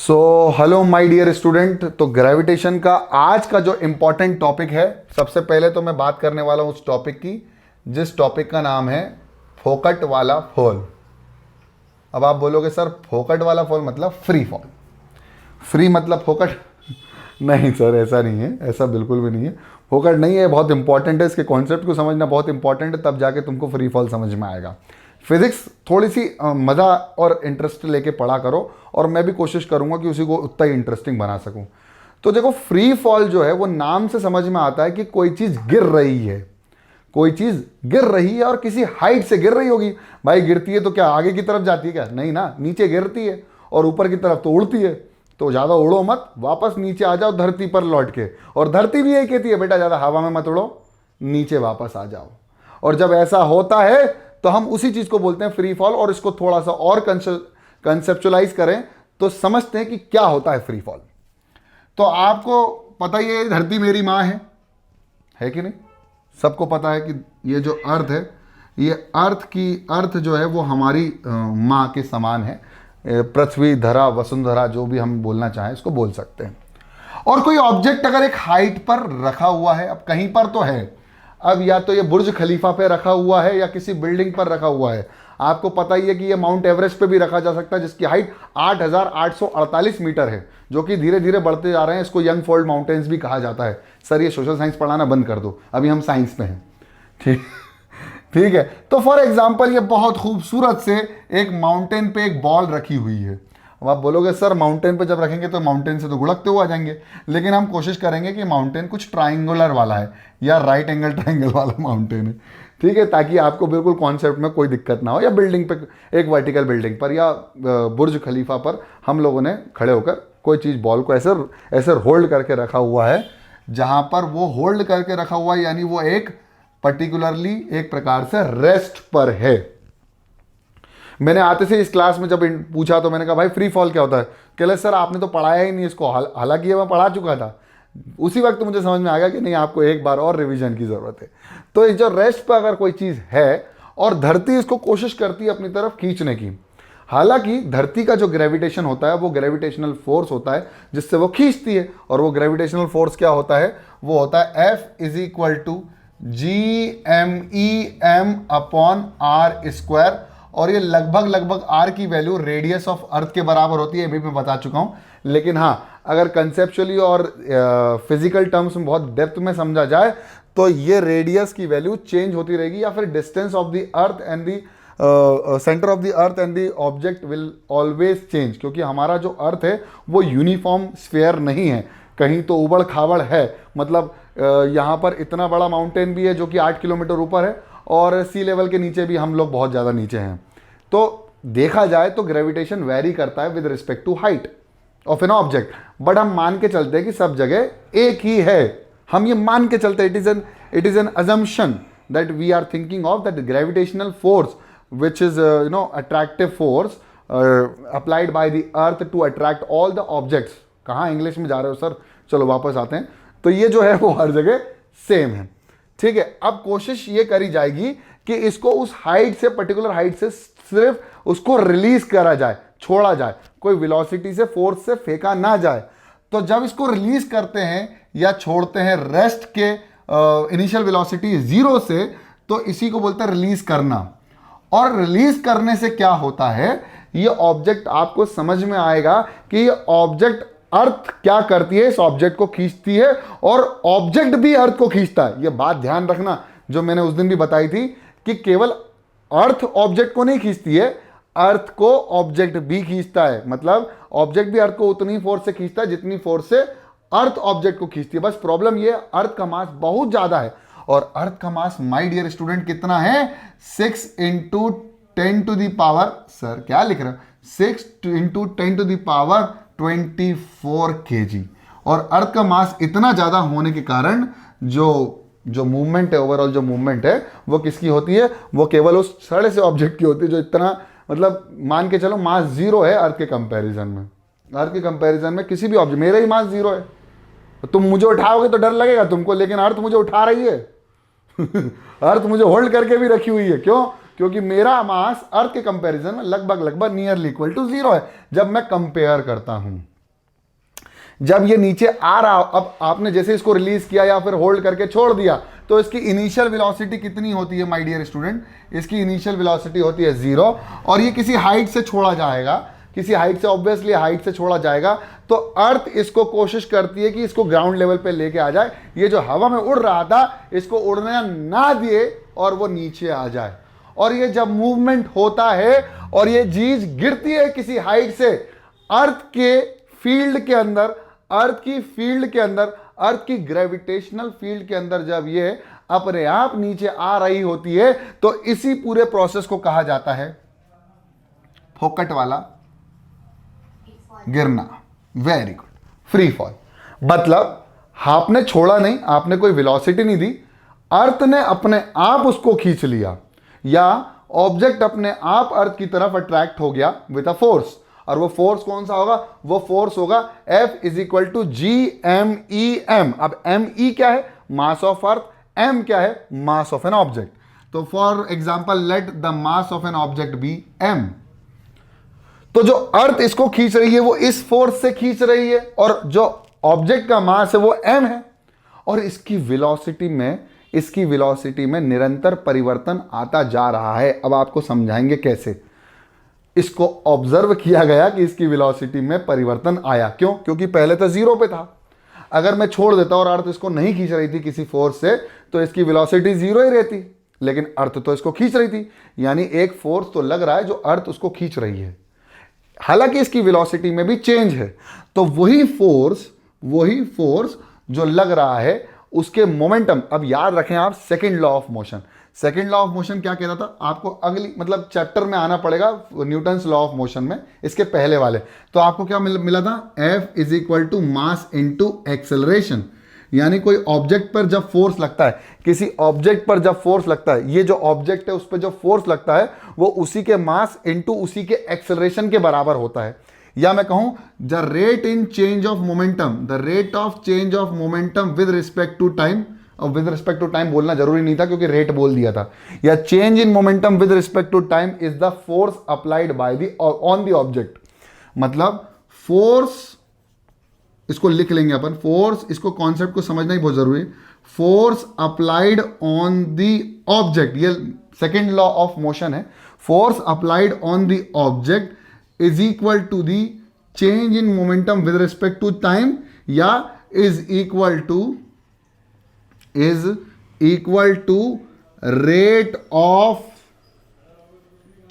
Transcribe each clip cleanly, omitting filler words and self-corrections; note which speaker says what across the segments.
Speaker 1: So hello my dear student. तो gravitation का आज का जो इम्पोर्टेंट टॉपिक है, सबसे पहले तो मैं बात करने वाला हूँ उस टॉपिक की जिस टॉपिक का नाम है फोकट वाला फॉल। अब आप बोलोगे सर फोकट वाला फॉल मतलब फ्री फॉल। फ्री मतलब फोकट? नहीं सर, ऐसा नहीं है, ऐसा बिल्कुल भी नहीं है। फोकट नहीं है, बहुत इंपॉर्टेंट है, इसके कॉन्सेप्ट को समझना बहुत इंपॉर्टेंट है, तब जाके तुमको फ्री फॉल समझ में आएगा। फिजिक्स थोड़ी सी मज़ा और इंटरेस्ट लेके पढ़ा करो, और मैं भी कोशिश करूंगा कि उसी को उतना ही इंटरेस्टिंग बना सकूं। तो देखो, फ्री फॉल जो है वो नाम से समझ में आता है कि कोई चीज़ गिर रही है, कोई चीज़ गिर रही है और किसी हाइट से गिर रही होगी। भाई गिरती है तो क्या आगे की तरफ जाती है क्या? नहीं ना, नीचे गिरती है और ऊपर की तरफ तो उड़ती है। तो ज़्यादा उड़ो मत, वापस नीचे आ जाओ धरती पर लौट के। और धरती भी यही कहती है, बेटा ज़्यादा हवा में मत उड़ो, नीचे वापस आ जाओ। और जब ऐसा होता है तो हम उसी चीज़ को बोलते हैं फ्री फॉल। और इसको थोड़ा सा और कंसेप्चुलाइज करें तो समझते हैं कि क्या होता है फ्री फॉल। तो आपको पता ही है धरती मेरी माँ है कि नहीं? सबको पता है कि ये जो अर्थ है, ये अर्थ जो है वो हमारी माँ के समान है। पृथ्वी, धरा, वसुंधरा, जो भी हम बोलना चाहें इसको बोल सकते हैं। और कोई ऑब्जेक्ट अगर एक हाइट पर रखा हुआ है, अब कहीं पर तो है, अब या तो ये बुर्ज खलीफा पे रखा हुआ है या किसी बिल्डिंग पर रखा हुआ है। आपको पता ही है कि ये माउंट एवरेस्ट पे भी रखा जा सकता है, जिसकी हाइट 8,848 मीटर है, जो कि धीरे धीरे बढ़ते जा रहे हैं। इसको यंग फोल्ड माउंटेन्स भी कहा जाता है। सर ये सोशल साइंस पढ़ाना बंद कर दो, अभी हम साइंस में हैं। ठीक है। तो फॉर एग्जाम्पल ये बहुत खूबसूरत से एक माउंटेन पे एक बॉल रखी हुई है। अब आप बोलोगे सर माउंटेन पे जब रखेंगे तो माउंटेन से तो गुड़कते हुए आ जाएंगे, लेकिन हम कोशिश करेंगे कि माउंटेन कुछ ट्राइंगुलर वाला है या राइट एंगल ट्राइंगल वाला माउंटेन है, ठीक है, ताकि आपको बिल्कुल कॉन्सेप्ट में कोई दिक्कत ना हो। या बिल्डिंग पे, एक वर्टिकल बिल्डिंग पर या बुर्ज खलीफा पर हम लोगों ने खड़े होकर कोई चीज़ बॉल को ऐसे होल्ड करके रखा हुआ है, जहाँ पर वो होल्ड करके रखा हुआ है यानी वो एक पर्टिकुलरली एक प्रकार से रेस्ट पर है। मैंने आते से इस क्लास में जब पूछा तो मैंने कहा भाई फ्री फॉल क्या होता है? कह सर आपने तो पढ़ाया ही नहीं इसको। हालांकि ये मैं पढ़ा चुका था। उसी वक्त मुझे समझ में आ गया कि नहीं, आपको एक बार और रिवीजन की ज़रूरत है। तो इस जो रेस्ट पर अगर कोई चीज़ है और धरती इसको कोशिश करती है अपनी तरफ खींचने की, हालांकि धरती का जो ग्रेविटेशन होता है वो ग्रेविटेशनल फोर्स होता है जिससे वो खींचती है। और वो ग्रेविटेशनल फोर्स क्या होता है? वो होता है F G_m_e_m/r²। और ये लगभग R की वैल्यू रेडियस ऑफ अर्थ के बराबर होती है, अभी मैं बता चुका हूँ। लेकिन हाँ, अगर कंसेप्चुअली और फिजिकल टर्म्स में बहुत डेप्थ में समझा जाए तो ये रेडियस की वैल्यू चेंज होती रहेगी, या फिर distance of the earth and the centre of the earth and the object will always change. क्योंकि हमारा जो अर्थ है वो यूनिफॉर्म स्फीयर नहीं है, कहीं तो उबड़ खाबड़ है। मतलब यहाँ पर इतना बड़ा माउंटेन भी है जो कि 8 किलोमीटर ऊपर है, और सी लेवल के नीचे भी हम लोग बहुत ज़्यादा नीचे हैं। तो देखा जाए तो ग्रेविटेशन वेरी करता है with respect to height of an object. But हम मान के चलते हैं कि सब जगह एक ही है। हम ये मान के चलते, it is an assumption that we are thinking of that gravitational force which is attractive force applied by the earth to attract all the objects। कहाँ इंग्लिश में जा रहे हो सर? चलो वापस आते हैं। तो ये जो है वो हर जगह सेम है, ठीक है। अब कोशिश ये करी जाएगी कि इसको उस हाइट से, पर्टिकुलर हाइट से सिर्फ उसको रिलीज करा जाए, छोड़ा जाए, कोई वेलोसिटी से, फोर्स से फेंका ना जाए। तो जब इसको रिलीज करते हैं या छोड़ते हैं रेस्ट के इनिशियल वेलोसिटी 0 से, तो इसी को बोलते हैं रिलीज करना। और रिलीज करने से क्या होता है, ये ऑब्जेक्ट आपको समझ में आएगा कि ये ऑब्जेक्ट, अर्थ क्या करती है, इस ऑब्जेक्ट को खींचती है और ऑब्जेक्ट भी अर्थ को खींचता है। ये बात ध्यान रखना जो मैंने उस दिन भी बताई थी कि केवल अर्थ ऑब्जेक्ट को नहीं खींचती है, अर्थ को ऑब्जेक्ट भी खींचता है। मतलब ऑब्जेक्ट भी अर्थ को उतनी फोर्स से खींचता है जितनी फोर्स से अर्थ ऑब्जेक्ट को खींचती है। बस प्रॉब्लम ये, अर्थ का मास बहुत ज्यादा है। और अर्थ का मास माय डियर स्टूडेंट कितना है? 6 × 10⁻, सर क्या लिख रहे हो, 6 × 10⁻24 kg। और अर्थ का मास इतना ज्यादा होने के कारण जो मूवमेंट है, ओवरऑल जो मूवमेंट है वो किसकी होती है? वो केवल उस छड़े से ऑब्जेक्ट की होती है जो इतना, मतलब मान के चलो मास 0 है अर्थ के कंपैरिजन में। अर्थ के कंपैरिजन में किसी भी ऑब्जेक्ट, मेरा ही मास 0 है, तुम मुझे उठाओगे तो डर लगेगा तुमको, लेकिन अर्थ मुझे उठा रही है। अर्थ मुझे होल्ड करके भी रखी हुई है। क्यों? क्योंकि मेरा मास अर्थ के कंपैरिजन में लगभग नियरली इक्वल टू 0 है जब मैं कंपेयर करता हूं। जब ये नीचे आ रहा, अब आपने जैसे इसको रिलीज किया या फिर होल्ड करके छोड़ दिया, तो इसकी इनिशियल वेलोसिटी कितनी होती है माय डियर स्टूडेंट? इसकी इनिशियल वेलोसिटी होती है 0, और ये किसी हाइट से छोड़ा जाएगा, किसी हाइट से, ऑब्वियसली हाइट से छोड़ा जाएगा, तो अर्थ इसको कोशिश करती है कि इसको ग्राउंड लेवल पे लेके आ जाए। ये जो हवा में उड़ रहा था इसको उड़ने ना दिए और वो नीचे आ जाए। और ये जब मूवमेंट होता है और ये चीज गिरती है किसी हाइट से, अर्थ के फील्ड के अंदर, अर्थ की फील्ड के अंदर, अर्थ की ग्रेविटेशनल फील्ड के अंदर जब ये अपने आप नीचे आ रही होती है, तो इसी पूरे प्रोसेस को कहा जाता है फोकट वाला गिरना। Very good, free fall. मतलब आपने छोड़ा नहीं, आपने कोई वेलोसिटी नहीं दी, अर्थ ने अपने आप उसको खींच लिया, या ऑब्जेक्ट अपने आप अर्थ की तरफ अट्रैक्ट हो गया विद अ फोर्स। और वो फोर्स कौन सा होगा? वो फोर्स होगा F is equal to GMEM। अब ME क्या है? Mass of earth. M क्या है? Mass of an object. तो for example let the mass of an object be M। तो जो अर्थ इसको खींच रही है वो इस फोर्स से खींच रही है, और जो ऑब्जेक्ट का मास है वो M है, और इसकी वेलोसिटी में निरंतर परिवर्तन आता जा रहा है। अब आपको समझाएंगे कैसे। इसको ऑब्जर्व किया गया कि इसकी वेलोसिटी में परिवर्तन आया। क्यों? क्योंकि पहले तो 0 पे था। अगर मैं छोड़ देता और अर्थ इसको नहीं खींच रही थी किसी फोर्स से, तो इसकी वेलोसिटी 0 ही रहती, लेकिन अर्थ तो इसको खींच रही थी, यानी एक फोर्स तो लग रहा है जो अर्थ उसको खींच रही है। हालांकि इसकी वेलोसिटी में भी चेंज है, तो वही फोर्स जो लग रहा है उसके मोमेंटम। अब याद रखें आप second law of motion. Second law of motion क्या कहता था? आपको अगली मतलब चैप्टर में आना पड़ेगा, न्यूटन्स लॉ ऑफ मोशन में, इसके पहले वाले। तो आपको क्या मिला था? F is equal to mass into acceleration. यानी कोई ऑब्जेक्ट पर जब फोर्स लगता है, किसी ऑब्जेक्ट पर जब फोर्स लगता है, ये जो ऑब्जेक्ट है उस पर जो फोर्स लगता है वो उसी के मास इंटू उसी के एक्सेलरेशन के बराबर होता है। या मैं कहूं the rate in change of momentum, the rate of change of momentum with respect to time. और विद रिस्पेक्ट टू टाइम बोलना जरूरी नहीं था क्योंकि रेट बोल दिया था। या change in momentum with respect to time is the force applied by the on the object. मतलब फोर्स, इसको लिख लेंगे अपन, फोर्स, इसको कॉन्सेप्ट को समझना ही बहुत जरूरी है। Force applied on the object, ये सेकेंड लॉ ऑफ मोशन है। Force applied on the object is equal to the change in momentum with respect to time, या is equal to rate of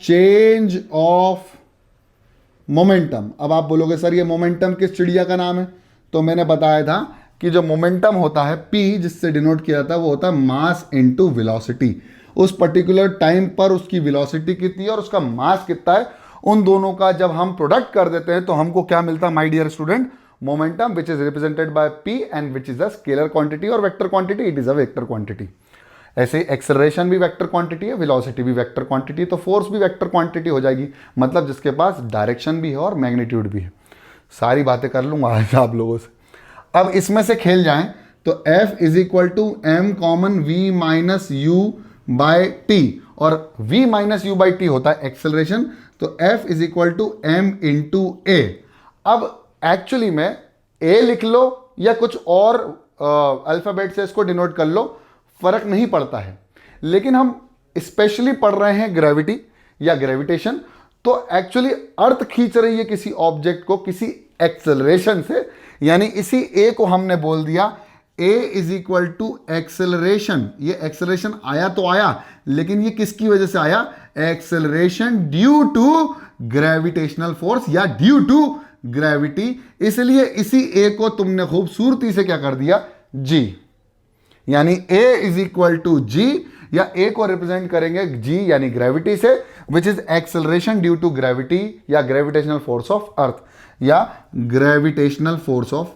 Speaker 1: change of momentum. अब आप बोलोगे sir ये momentum किस चिड़िया का नाम है? तो मैंने बताया था कि जो मोमेंटम होता है P, जिससे डिनोट किया जाता है, वो होता है मास इनटू वेलोसिटी। उस पर्टिकुलर टाइम पर उसकी वेलोसिटी कितनी है और उसका मास कितना है, उन दोनों का जब हम प्रोडक्ट कर देते हैं तो हमको क्या मिलता है my dear student? Momentum, which is represented by P and which is a scalar quantity or vector quantity, it is a vector quantity. ऐसे ही एक्सेलरेशन भी वेक्टर क्वांटिटी है, वेलोसिटी भी वेक्टर क्वांटिटी, तो फोर्स भी वेक्टर क्वांटिटी हो जाएगी। मतलब जिसके पास डायरेक्शन भी है और मैग्नीट्यूड भी है। सारी बातें कर लूंगा आज आप लोगों से। अब इसमें से खेल जाएं तो F is equal to M common V minus U by T, और V minus U by T होता है एक्सेलरेशन, तो F is equal to M into A। अब एक्चुअली में A लिख लो या कुछ और अल्फाबेट से इसको डिनोट कर लो, फर्क नहीं पड़ता है। लेकिन हम स्पेशली पढ़ रहे हैं ग्रेविटी या ग्रेविटेशन, तो एक्चुअली अर्थ खींच रही है किसी ऑब्जेक्ट को किसी एक्सेलरेशन से, यानी इसी ए को हमने बोल दिया A is equal to acceleration. ये एक्सेलरेशन आया तो आया, लेकिन ये किसकी वजह से आया? Acceleration due to gravitational force या ड्यू टू ग्रेविटी। इसलिए इसी ए को तुमने खूबसूरती से क्या कर दिया? G, यानी A is equal to G, या A को रिप्रेजेंट करेंगे G यानी ग्रेविटी से, which is acceleration due to gravity या ग्रेविटेशनल फोर्स ऑफ अर्थ, या ग्रेविटेशनल फोर्स ऑफ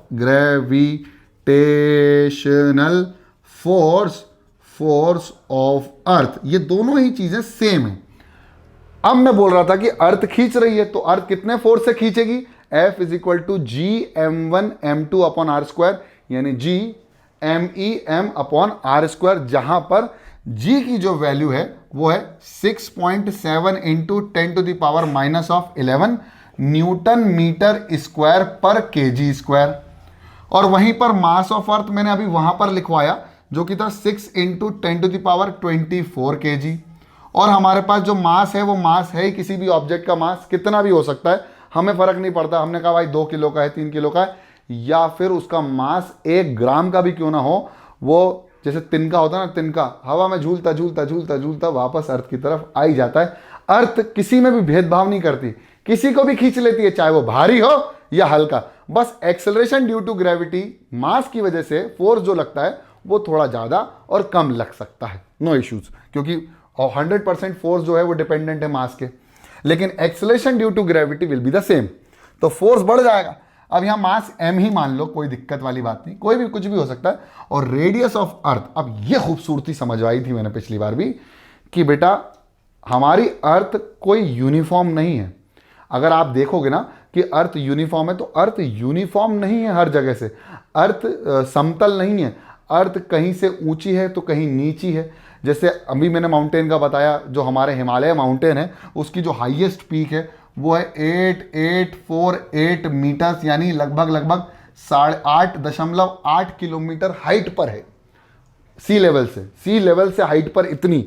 Speaker 1: अर्थ। ये दोनों ही चीजें सेम है। अब मैं बोल रहा था कि अर्थ खींच रही है, तो अर्थ कितने फोर्स से खींचेगी? F is equal to GM1M2 upon R square, यानी GMEM अपॉन आर स्क्वायर, जहां पर G की जो वैल्यू है वो है 6.7 into 10 to the power minus of 11 newton metre square पर kg स्क्वायर। और वहीं पर मास ऑफ अर्थ मैंने अभी वहां पर लिखवाया जो कि था 6 इंटू 10⁻24 kg। और हमारे पास जो मास है वो मास है ही किसी भी ऑब्जेक्ट का मास कितना भी हो सकता है, हमें फर्क नहीं पड़ता। हमने कहा भाई 2 किलो का है, 3 किलो का है, या फिर उसका मास 1 ग्राम का भी क्यों ना हो, वो जैसे तिनका होता है ना, तिनका हवा में झूलता झूलता झूलता झूलता वापस अर्थ की तरफ आ ही जाता है। अर्थ किसी में भी भेदभाव नहीं करती, किसी को भी खींच लेती है, चाहे वो भारी हो या हल्का। बस एक्सेलरेशन ड्यू टू ग्रेविटी, मास की वजह से फोर्स जो लगता है वो थोड़ा ज्यादा और कम लग सकता है, नो इश्यूज, क्योंकि 100% फोर्स जो है वो डिपेंडेंट है मास के। लेकिन acceleration due to gravity will be the same, तो फोर्स बढ़ जाएगा। अब यहां मास m ही मान लो, कोई दिक्कत वाली बात नहीं, कोई भी कुछ भी हो सकता है। और रेडियस ऑफ अर्थ, अब ये खूबसूरती समझवाई थी मैंने पिछली बार भी कि बेटा हमारी अर्थ कोई यूनिफॉर्म नहीं है। अगर आप देखोगे ना कि अर्थ यूनिफॉर्म है, तो अर्थ यूनिफॉर्म नहीं है हर जगह से। अर्थ समतल नहीं है, अर्थ कहीं से ऊंची है तो कहीं नीची है। जैसे अभी मैंने माउंटेन का बताया, जो हमारे हिमालय माउंटेन है उसकी जो हाईएस्ट पीक है वो है 8848 मीटर्स, यानी लगभग 8.8 किलोमीटर हाइट पर है सी लेवल से हाइट पर इतनी।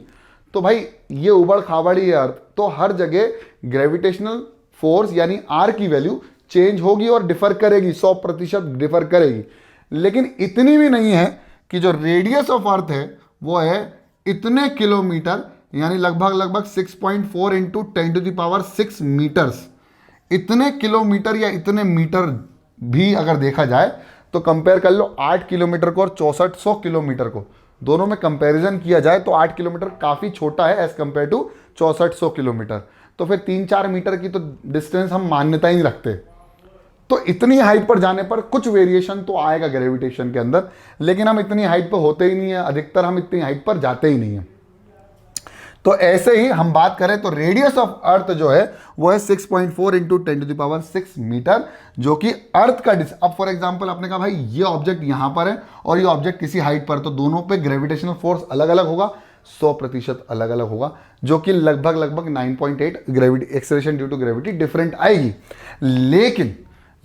Speaker 1: तो भाई ये उबड़ खाबड़ी है अर्थ, तो हर जगह ग्रेविटेशनल फोर्स यानी आर की वैल्यू चेंज होगी और डिफर करेगी, 100% डिफर करेगी। लेकिन इतनी भी नहीं है कि जो रेडियस ऑफ अर्थ है वो है इतने किलोमीटर, यानी लगभग 6.4 इंटू 10⁶ मीटर्स। इतने किलोमीटर या इतने मीटर भी अगर देखा जाए तो कंपेयर कर लो 8 किलोमीटर को और 6400 किलोमीटर को, दोनों में कंपैरिजन किया जाए तो 8 किलोमीटर काफ़ी छोटा है एज कंपेयर टू 6400 किलोमीटर। तो फिर 3-4 मीटर की तो डिस्टेंस हम मान्यता ही नहीं रखते। तो इतनी हाइट पर जाने पर कुछ वेरिएशन तो आएगा ग्रेविटेशन के अंदर, लेकिन हम इतनी हाइट पर होते ही नहीं है, अधिकतर हम इतनी हाइट पर जाते ही नहीं है। तो ऐसे ही हम बात करें तो रेडियस ऑफ अर्थ जो है वो है 6.4 इंटू 10⁶ मीटर, जो कि अर्थ का अब फॉर एग्जांपल आपने कहा भाई ये ऑब्जेक्ट यहां पर है और ये ऑब्जेक्ट किसी हाइट पर, तो दोनों पे ग्रेविटेशनल फोर्स अलग अलग होगा, 100% अलग अलग होगा, जो कि लगभग 9.8 gravity acceleration due to gravity different आएगी।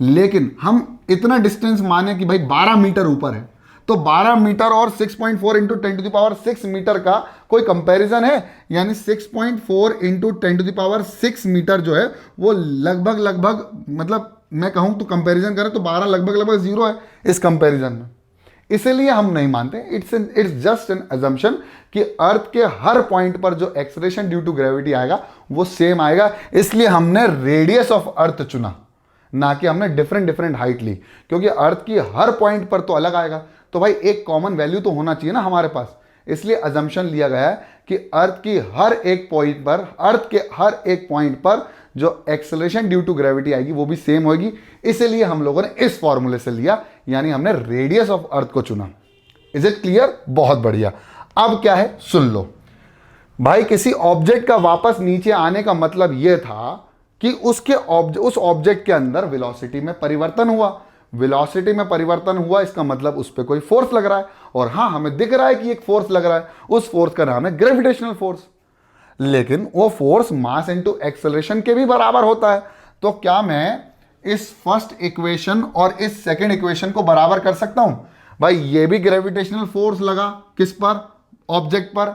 Speaker 1: लेकिन हम इतना डिस्टेंस माने कि भाई 12 मीटर ऊपर है, तो 12 मीटर और 6.4 इंटू 10⁶ मीटर का कोई कंपैरिजन है? यानी 6.4 इंटू 10⁶ मीटर जो है वो लगभग मतलब मैं कहूं तो कंपैरिजन करें तो 12 लगभग 0 है इस कंपैरिजन में। इसलिए हम नहीं मानते, इट्स जस्ट एन अजम्पशन कि अर्थ के हर पॉइंट पर जो एक्सेलरेशन ड्यू टू ग्रेविटी आएगा वो सेम आएगा। इसलिए हमने रेडियस ऑफ अर्थ चुना, ना कि हमने डिफरेंट हाइट ली, क्योंकि अर्थ की हर पॉइंट पर तो अलग आएगा। तो भाई एक कॉमन वैल्यू तो होना चाहिए ना हमारे पास। इसलिए अजम्पशन लिया गया है कि अर्थ के हर एक पॉइंट पर जो एक्सेलरेशन ड्यू टू ग्रेविटी आएगी वो भी सेम होगी। इसलिए हम लोगों ने इस फॉर्मूले से लिया, यानी हमने रेडियस ऑफ अर्थ को चुना। Is it clear? बहुत बढ़िया। अब क्या है सुन लो भाई, किसी ऑब्जेक्ट का वापस नीचे आने का मतलब यह था कि उस ऑब्जेक्ट के अंदर वेलोसिटी में परिवर्तन हुआ। वेलोसिटी में परिवर्तन हुआ इसका मतलब उस पर कोई फोर्स लग रहा है, और हाँ हमें दिख रहा है कि एक फोर्स लग रहा है, उस फोर्स का नाम है ग्रेविटेशनल फोर्स। लेकिन वो फोर्स मास इनटू एक्सेलरेशन के भी बराबर होता है। तो क्या मैं इस फर्स्ट इक्वेशन और इस सेकंड इक्वेशन को बराबर कर सकता हूं? भाई ये भी ग्रेविटेशनल फोर्स लगा किस पर? ऑब्जेक्ट पर,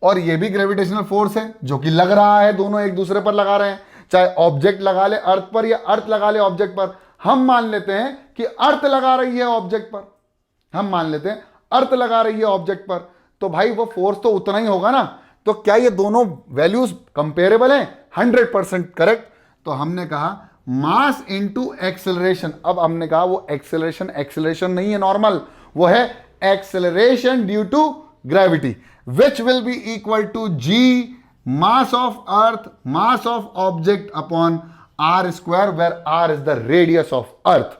Speaker 1: और ये भी ग्रेविटेशनल फोर्स है जो कि लग रहा है, दोनों एक दूसरे पर लगा रहे हैं। चाहे ऑब्जेक्ट लगा ले अर्थ पर या अर्थ लगा ले ऑब्जेक्ट पर, हम मान लेते हैं कि अर्थ लगा रही है ऑब्जेक्ट पर, तो भाई वो फोर्स तो उतना ही होगा ना। तो क्या ये दोनों वैल्यूज कंपेरेबल हैं? 100% करेक्ट। तो हमने कहा मास इनटू एक्सेलरेशन। अब हमने कहा वो एक्सेलरेशन नहीं है नॉर्मल, वो है acceleration due to gravity, which will be equal to G mass of earth, mass of object upon r square, where r is the radius of earth।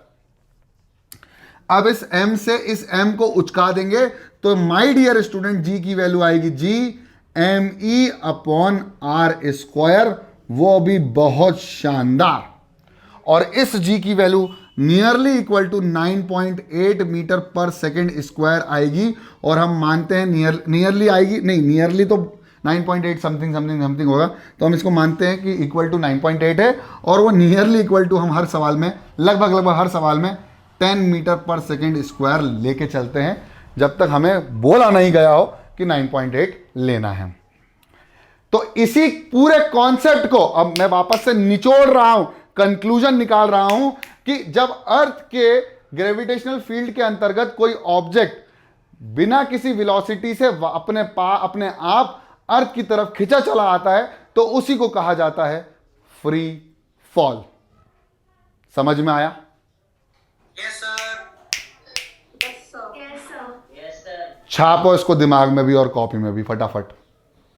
Speaker 1: अब इस m से इस m को उचका देंगे तो माय डियर स्टूडेंट g की value आएगी g me upon r square, वो भी बहुत शानदार। और इस g की value nearly equal to 9.8 metre पर सेकेंड स्क्वायर आएगी। और हम मानते हैं नियरली आएगी, नहीं नियरली तो 9.8 समथिंग होगा, तो हम इसको मानते हैं कि इक्वल टू 9.8 है। और वो नियरली इक्वल टू हम हर सवाल में लगभग हर सवाल में 10 मीटर पर सेकेंड स्क्वायर लेके चलते हैं जब तक हमें बोला नहीं गया हो कि 9.8 लेना है। तो इसी पूरे कॉन्सेप्ट को अब मैं वापस से निचोड़ रहा हूं, कंक्लूजन निकाल रहा हूं कि जब अर्थ के ग्रेविटेशनल फील्ड के अंतर्गत कोई ऑब्जेक्ट बिना किसी वेलोसिटी से अपने आप अर्थ की तरफ खिंचा चला आता है तो उसी को कहा जाता है फ्री फॉल। समझ में आया?
Speaker 2: Yes sir.
Speaker 1: छापो इसको दिमाग में भी और कॉपी में भी फटाफट।